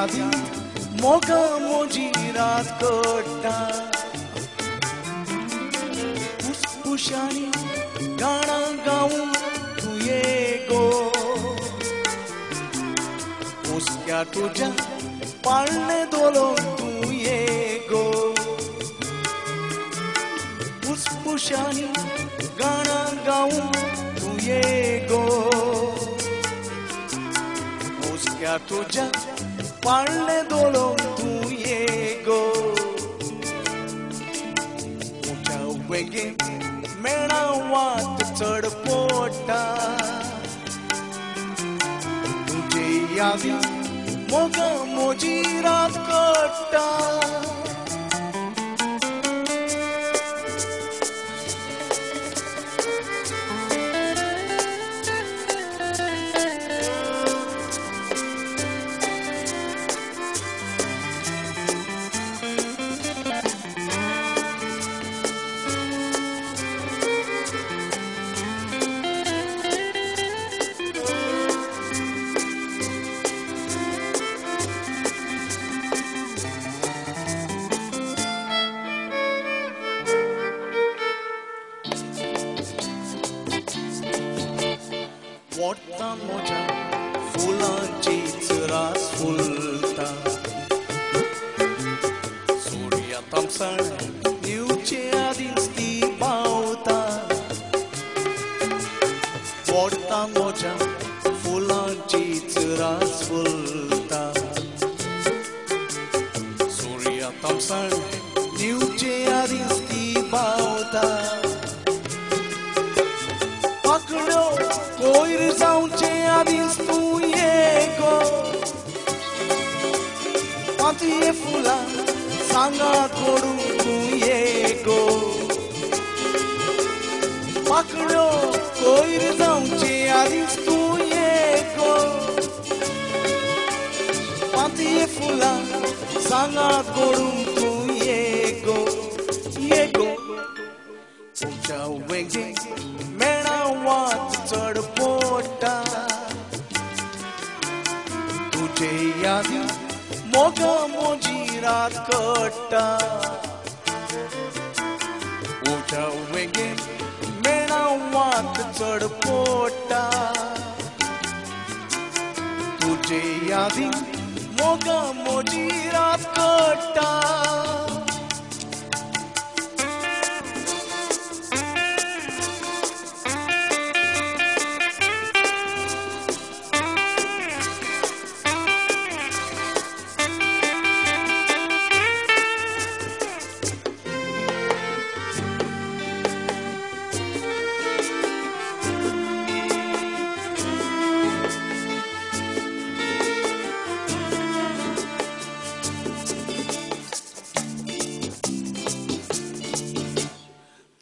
यादी मोगा मोजी रात कोटा फुसफुसानी गाणा गाऊं तू ये गो उसक्या तुझ्या पाळणे दोलो तू ये गो फुसफुसानी गाणा गाऊं तू ये गो उसक्या तुझ्या पाळणे दोलो तू ये गो मोठ्या वेगे मेळावात चढ पोटा तुझे यादी मोगा मोजी रात कोटा मोठा मोठा फुलांचीच रास फुलता सूर्या तामसण येवचे आदींच ती पावता मोठा मोठा फुलांचीच रास फुलता सूर्या तामसण येवचे आदींच ती पावता पकडो कोयर जाऊचे आदींच तू ये गो पातये फुला सांगा कोडू तू ये गो पकडो कोयर जाऊचे आदींच तू ये गो पातये फुला सांगा कोडू तू ये गो तुझ्या वेगे मेळावात चढ पोटा तुझे यादी मोगा मोजी रात कोटा तुझ्या वेगे मेळावात चढ पोटा तुझे यादी मोगा मोजी रात कोटा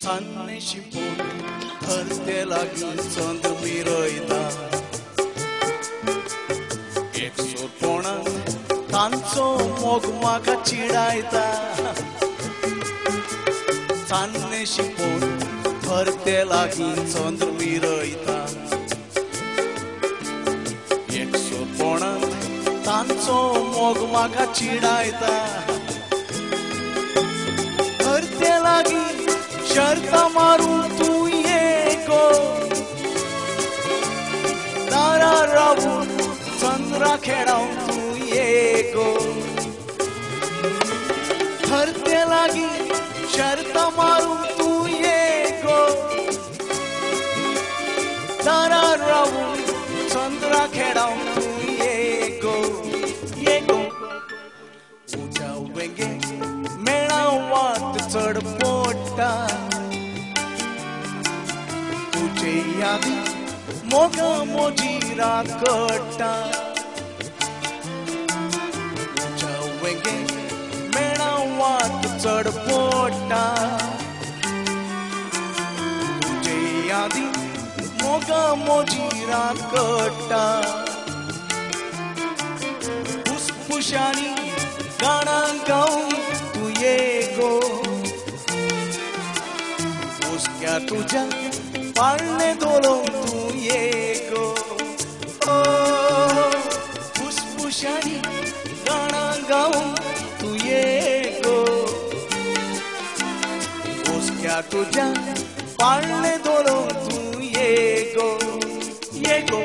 थान्ने शिपून हरते लागीं चंद्र मिरयता एक सोरपणान तांचो मोग म्हाका चिडायता थान्ने शिपून हरते लागीं चंद्र मिरयता एक सोरपणान तांचो मोग म्हाका चिडायता हरते लागीं शर्ता मारून तू ये गो तारा रावून चंद्रा खेळावन तू ये गो हरते लागीं शर्ता मारून तू ये गो तारा रावून चंद्रा खेळावन तू ये गो तुझ्या वेगे मेळावात चढ पोटा तुझे यादी मोगा मोजी रात कोटा तुझ्या वेगे मेळावात चढ पोटा तुझे यादी मोगा मोजी रात कोटा फुसफुसानी गाणा गाऊं तू ये गो उसक्या तुझ्या पाळणे दोलो तू ये गो फुसफुसानी तुझ्या पाळणे दोन तू ये गो